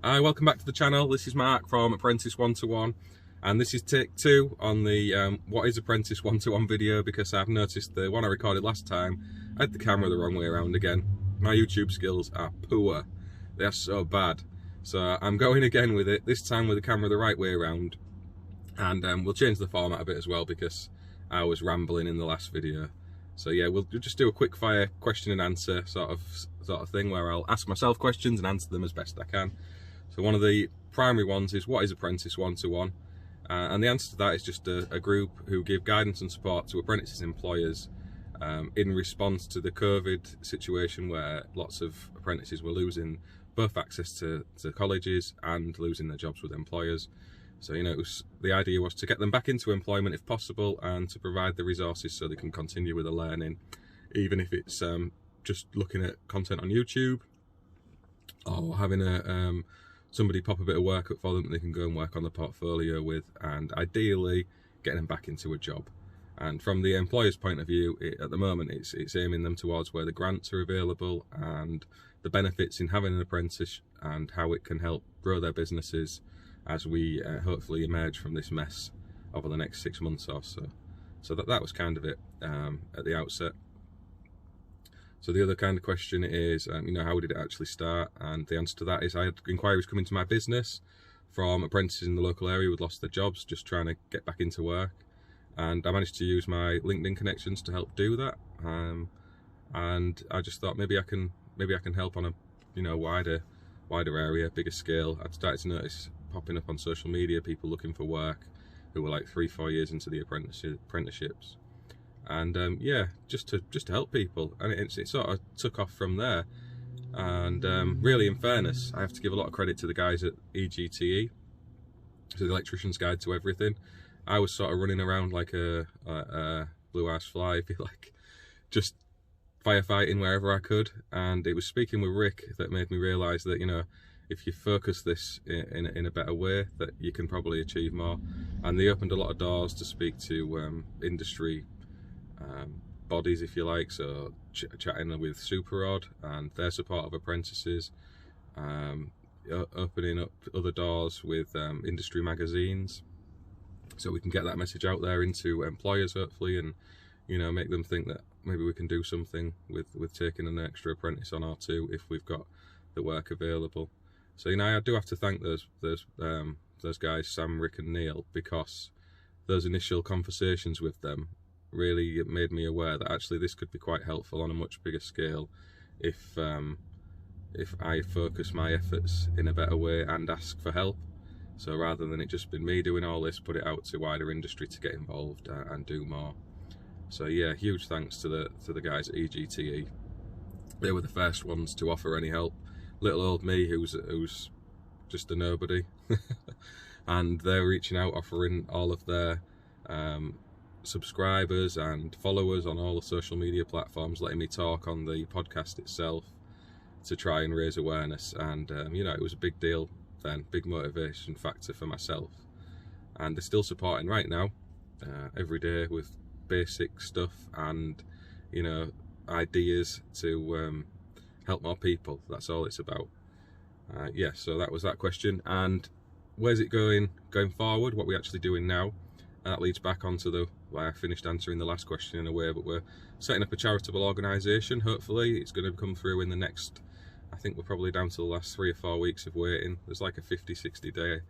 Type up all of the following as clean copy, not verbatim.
Hi, welcome back to the channel. This is Mark from Apprentice 1-to-1, and this is take 2 on the what is Apprentice 1-to-1 video, because I've noticed the one I recorded last time, I had the camera the wrong way around again. My YouTube skills are poor. They are so bad. So I'm going again with it, this time with the camera the right way around, and we'll change the format a bit as well because I was rambling in the last video. So yeah, we'll just do a quick fire question and answer sort of thing where I'll ask myself questions and answer them as best I can. So one of the primary ones is, what is Apprentice 1-to-1? And the answer to that is just a group who give guidance and support to apprentices employers in response to the COVID situation, where lots of apprentices were losing both access to colleges and losing their jobs with employers. So, you know, the idea was to get them back into employment if possible, and to provide the resources so they can continue with the learning, even if it's just looking at content on YouTube, or having somebody pop a bit of work up for them that they can go and work on the portfolio with, and ideally getting them back into a job. And from the employer's point of view, at the moment it's aiming them towards where the grants are available and the benefits in having an apprentice, and how it can help grow their businesses as we hopefully emerge from this mess over the next 6 months or so. So that was kind of it at the outset. So the other kind of question is, you know, how did it actually start? And the answer to that is, I had inquiries coming to my business from apprentices in the local area who'd lost their jobs, just trying to get back into work. And I managed to use my LinkedIn connections to help do that. And I just thought maybe I can help on a, you know, wider area, bigger scale. I'd started to notice popping up on social media people looking for work who were like 3-4 years into the apprenticeships. And yeah, just to help people, and it sort of took off from there. And really, in fairness, I have to give a lot of credit to the guys at EGTE, so the Electrician's Guide to Everything. I was sort of running around like a blue-ass fly, if you like, just firefighting wherever I could. And it was speaking with Rick that made me realise that, you know, if you focus this in a better way, that you can probably achieve more. And they opened a lot of doors to speak to industry bodies, if you like, so chatting with Superrod and their support of apprentices, opening up other doors with industry magazines, so we can get that message out there into employers hopefully, and, you know, make them think that maybe we can do something with taking an extra apprentice on or two if we've got the work available. So, you know, I do have to thank those guys, Sam, Rick and Neil, because those initial conversations with them really made me aware that actually this could be quite helpful on a much bigger scale if I focus my efforts in a better way and ask for help. So rather than it just been me doing all this, put it out to wider industry to get involved and do more. So yeah, huge thanks to the guys at EGTE. They were the first ones to offer any help. Little old me who's just a nobody. And they're reaching out, offering all of their subscribers and followers on all the social media platforms, letting me talk on the podcast itself to try and raise awareness. And you know, it was a big deal then, big motivation factor for myself. And they're still supporting right now, every day, with basic stuff and, you know, ideas to help more people. That's all it's about. Yeah, so that was that question. And where's it going forward? What are we actually doing now? And that leads back onto why I finished answering the last question in a way, but we're setting up a charitable organisation. Hopefully it's going to come through in the next, I think we're probably down to the last 3 or 4 weeks of waiting. There's like a 50-60 day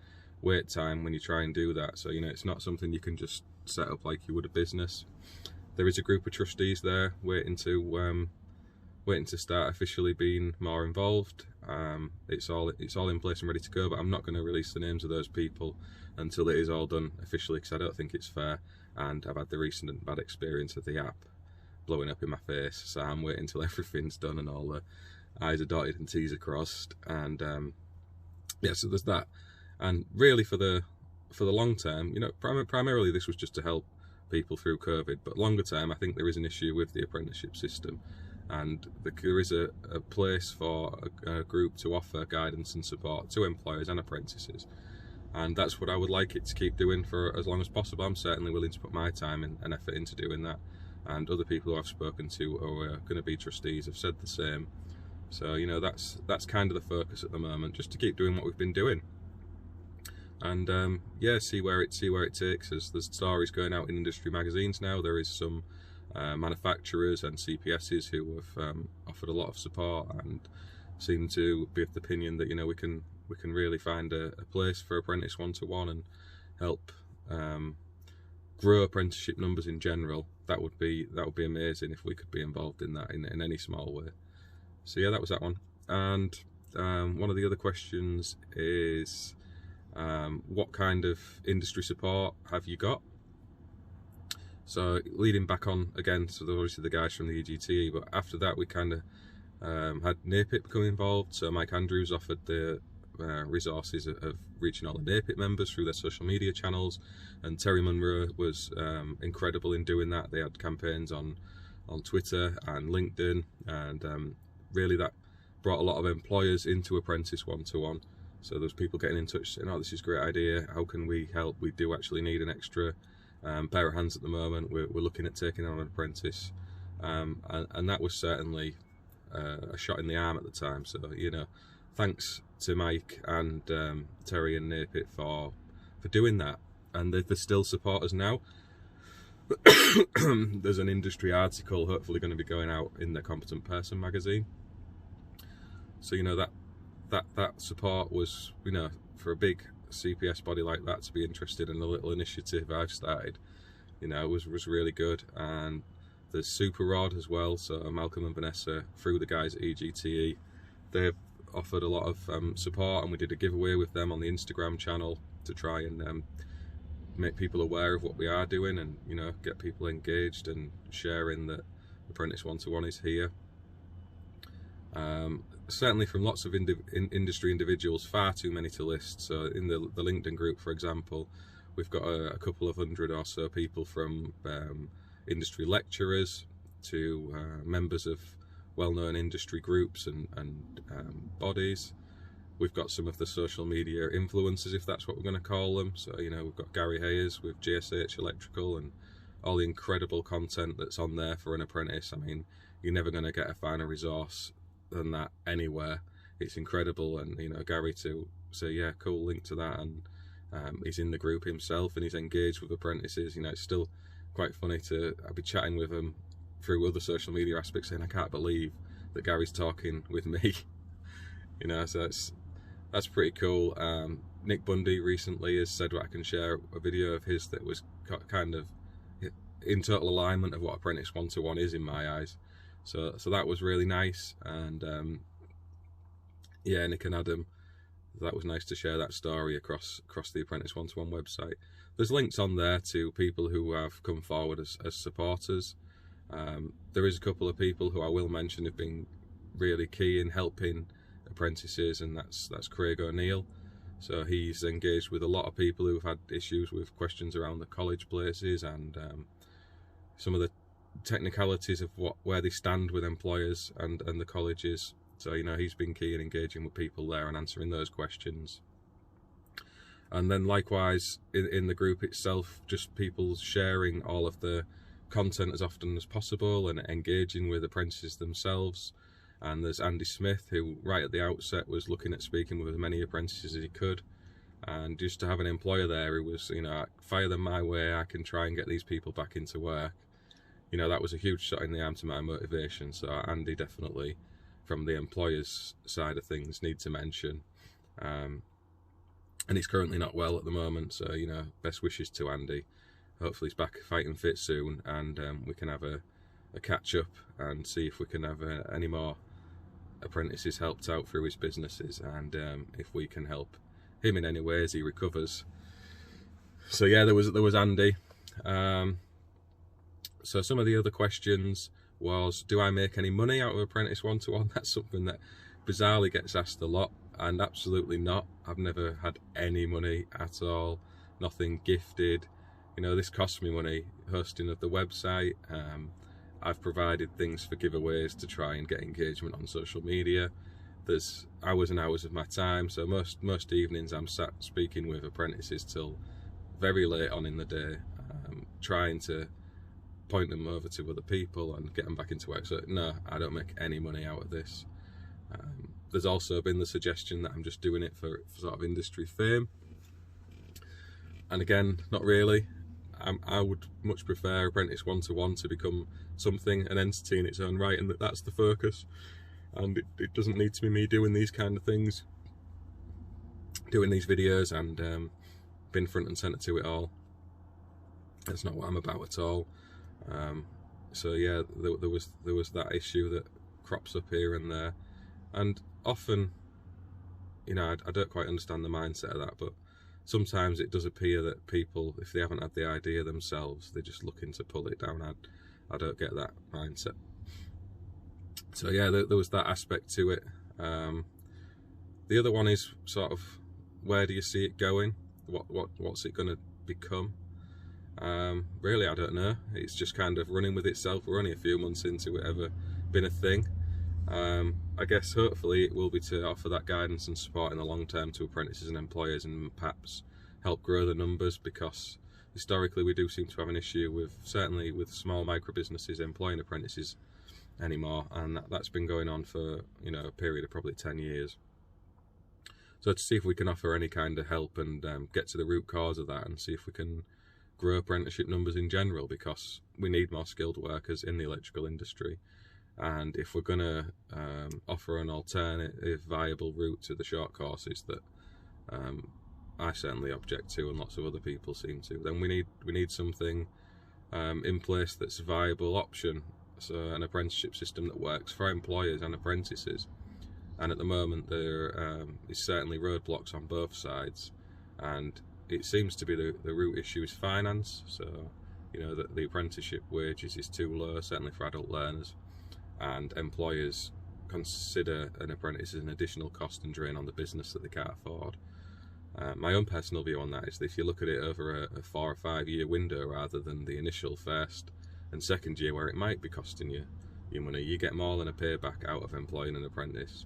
wait time when you try and do that. So, you know, it's not something you can just set up like you would a business. There is a group of trustees there waiting to start officially being more involved. It's all in place and ready to go, but I'm not going to release the names of those people until it is all done officially, because I don't think it's fair, and I've had the recent bad experience of the app blowing up in my face. So I'm waiting till everything's done and all the I's are dotted and T's are crossed. And yeah, so there's that. And really for the long term, you know, primarily this was just to help people through COVID, but longer term I think there is an issue with the apprenticeship system, and there is a place for a group to offer guidance and support to employers and apprentices. And that's what I would like it to keep doing for as long as possible. I'm certainly willing to put my time and effort into doing that. And other people who I've spoken to who are going to be trustees have said the same. So you know, that's kind of the focus at the moment, just to keep doing what we've been doing, and yeah, see where it takes us. There's stories going out in industry magazines now. There is some manufacturers and CPSs who have offered a lot of support and seem to be of the opinion that, you know, we can really find a place for Apprentice 1-to-1 and help grow apprenticeship numbers in general. That would be amazing if we could be involved in that in any small way. So yeah, that was that one. And one of the other questions is, what kind of industry support have you got? So leading back on again, so obviously the guys from the EGTE, but after that we kind of had NAPIT become involved. So Mike Andrews offered the resources of reaching all the NAPIT members through their social media channels, and Terry Munro was incredible in doing that. They had campaigns on Twitter and LinkedIn, and really that brought a lot of employers into Apprentice 1-to-1. So there's people getting in touch saying, oh, this is a great idea, how can we help? We do actually need an extra pair of hands at the moment. We're looking at taking on an apprentice, and that was certainly a shot in the arm at the time. So, you know, thanks to Mike and Terry and NAPIT for doing that, and they still support us now. There's an industry article hopefully going to be going out in the Competent Person magazine. So, you know, that support was, you know, for a big CPS body like that to be interested in a little initiative I've started, you know, was really good. And there's Super Rod as well. So Malcolm and Vanessa, through the guys at EGTE, they've offered a lot of support, and we did a giveaway with them on the Instagram channel to try and make people aware of what we are doing, and, you know, get people engaged and sharing that Apprentice 1-to-1 is here. Certainly from lots of industry individuals, far too many to list. So in the LinkedIn group, for example, we've got a couple of hundred or so people, from industry lecturers to members of well-known industry groups and bodies. We've got some of the social media influencers, if that's what we're going to call them. So, you know, we've got Gary Hayes with JSH Electrical and all the incredible content that's on there for an apprentice. I mean, you're never going to get a finer resource than that anywhere. It's incredible. And, you know, Gary to say, yeah, cool, link to that, and he's in the group himself and he's engaged with apprentices. You know, it's still quite funny I'll be chatting with him through other social media aspects, saying, I can't believe that Gary's talking with me. You know, so that's pretty cool. Nick Bundy recently has said I can share a video of his that was kind of in total alignment of what Apprentice 1-to-1 is in my eyes. So that was really nice. And yeah, Nick and Adam, that was nice to share that story across the Apprentice 1-to-1 website. There's links on there to people who have come forward as supporters. There is a couple of people who I will mention have been really key in helping apprentices, and that's Craig O'Neill. So he's engaged with a lot of people who've had issues with questions around the college places and some of the technicalities of where they stand with employers and the colleges. So, you know, he's been key in engaging with people there and answering those questions. And then likewise in the group itself, just people sharing all of the content as often as possible and engaging with apprentices themselves. And there's Andy Smith, who right at the outset was looking at speaking with as many apprentices as he could, and just to have an employer there who was, you know, fire them my way, I can try and get these people back into work. You know, that was a huge shot in the arm to my motivation. So Andy definitely, from the employer's side of things, need to mention. And he's currently not well at the moment, so, you know, best wishes to Andy. Hopefully he's back fighting fit soon, and we can have a catch up and see if we can have any more apprentices helped out through his businesses, and if we can help him in any way as he recovers. So yeah, there was Andy. So some of the other questions was, do I make any money out of Apprentice 1-to-1? That's something that bizarrely gets asked a lot, and absolutely not. I've never had any money at all, nothing gifted. You know, this costs me money, hosting of the website. I've provided things for giveaways to try and get engagement on social media. There's hours and hours of my time, so most evenings I'm sat speaking with apprentices till very late on in the day, trying to point them over to other people and get them back into work. So no, I don't make any money out of this. There's also been the suggestion that I'm just doing it for sort of industry fame, and again, not really. I would much prefer Apprentice 1-to-1 to become something, an entity in its own right, and that's the focus. And it doesn't need to be me doing these kind of things, doing these videos and being front and centre to it all. That's not what I'm about at all. So yeah, there was that issue that crops up here and there, and often, you know, I don't quite understand the mindset of that, but sometimes it does appear that people, if they haven't had the idea themselves, they're just looking to pull it down. I don't get that mindset. So yeah, there was that aspect to it. The other one is sort of, where do you see it going? What's it going to become? Really, I don't know. It's just kind of running with itself. We're only a few months into it ever been a thing. I guess hopefully it will be to offer that guidance and support in the long term to apprentices and employers, and perhaps help grow the numbers, because historically we do seem to have an issue with, certainly with small micro businesses employing apprentices anymore, and that's been going on for, you know, a period of probably 10 years. So to see if we can offer any kind of help and get to the root cause of that, and see if we can grow apprenticeship numbers in general, because we need more skilled workers in the electrical industry. And if we're going to offer an alternative viable route to the short courses that I certainly object to, and lots of other people seem to, then we need something in place that's a viable option. So an apprenticeship system that works for employers and apprentices. And at the moment there is certainly roadblocks on both sides, and it seems to be the root issue is finance. So, you know, that the apprenticeship wages is too low, certainly for adult learners, and employers consider an apprentice as an additional cost and drain on the business that they can't afford. My own personal view on that is that if you look at it over a 4 or 5 year window, rather than the initial first and second year where it might be costing you your money, you get more than a payback out of employing an apprentice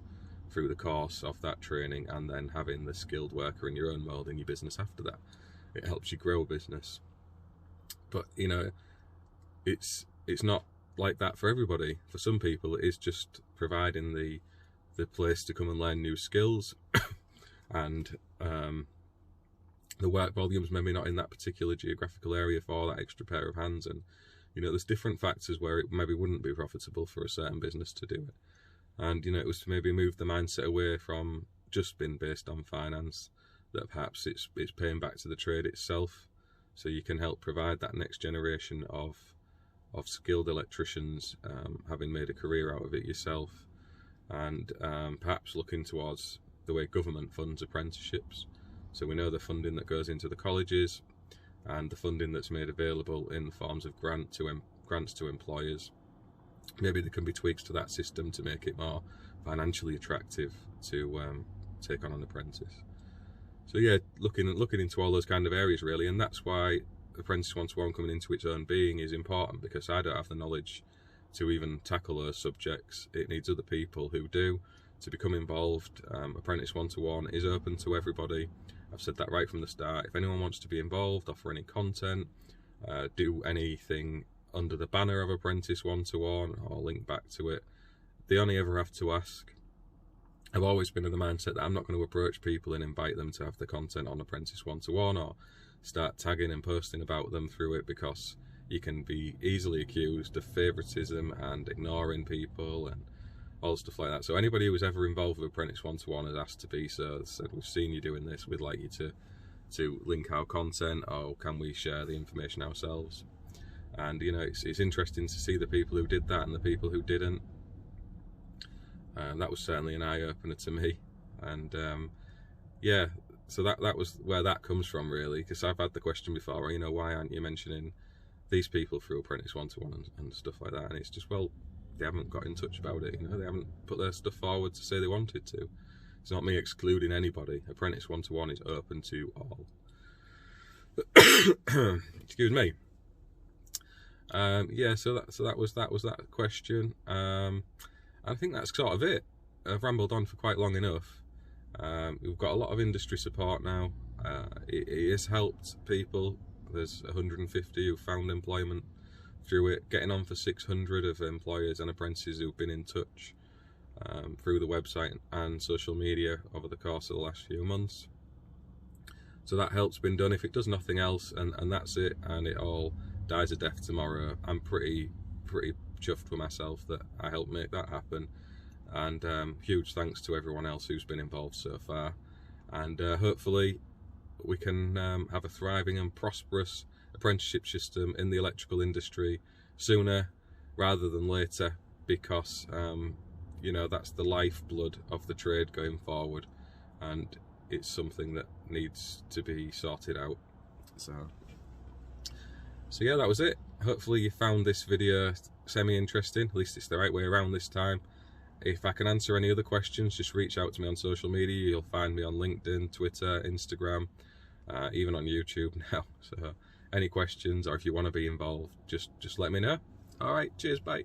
through the course of that training, and then having the skilled worker in your own mould in your business after that. It helps you grow a business. But, you know, it's not like that for everybody. For some people it is just providing the place to come and learn new skills and the work volume's maybe not in that particular geographical area for that extra pair of hands, and, you know, there's different factors where it maybe wouldn't be profitable for a certain business to do it. And, you know, it was to maybe move the mindset away from just being based on finance, that perhaps it's paying back to the trade itself, so you can help provide that next generation of skilled electricians, having made a career out of it yourself, and perhaps looking towards the way government funds apprenticeships. So we know the funding that goes into the colleges, and the funding that's made available in the forms of grants to employers. Maybe there can be tweaks to that system to make it more financially attractive to take on an apprentice. So yeah, looking into all those kind of areas really, and that's why Apprentice 1-to-1 coming into its own being is important, because I don't have the knowledge to even tackle those subjects. It needs other people who do to become involved. Apprentice 1-to-1 is open to everybody. I've said that right from the start. If anyone wants to be involved, offer any content, do anything under the banner of Apprentice 1-to-1 or link back to it, they only ever have to ask. I've always been in the mindset that I'm not going to approach people and invite them to have the content on Apprentice 1-to-1 or start tagging and posting about them through it, because you can be easily accused of favouritism and ignoring people and all stuff like that. So anybody who was ever involved with Apprentice 1-to-1 has asked to be so. Said, we've seen you doing this, we'd like you to link our content, or can we share the information ourselves? And, you know, it's interesting to see the people who did that and the people who didn't. That was certainly an eye-opener to me. And yeah, so that was where that comes from really, because I've had the question before, you know, why aren't you mentioning these people through Apprentice 1-to-1 and stuff like that? And it's just, well, they haven't got in touch about it, you know, they haven't put their stuff forward to say they wanted to. It's not me excluding anybody. Apprentice 1-to-1 is open to all. Excuse me. Yeah, so that was that question. I think that's sort of it. I've rambled on for quite long enough. We've got a lot of industry support now. It has helped people. There's 150 who found employment through it, getting on for 600 of employers and apprentices who've been in touch. through the website and social media over the course of the last few months. So that help's been done. If it does nothing else, and that's it, and it all dies a death tomorrow, I'm pretty chuffed with myself that I helped make that happen. And huge thanks to everyone else who's been involved so far. And hopefully we can have a thriving and prosperous apprenticeship system in the electrical industry sooner rather than later, because you know, that's the lifeblood of the trade going forward, and it's something that needs to be sorted out. So yeah, that was it. Hopefully you found this video semi-interesting. At least it's the right way around this time. If I can answer any other questions, just reach out to me on social media. You'll find me on LinkedIn, Twitter, Instagram, even on YouTube now. So any questions, or if you want to be involved, just let me know. All right, cheers, bye.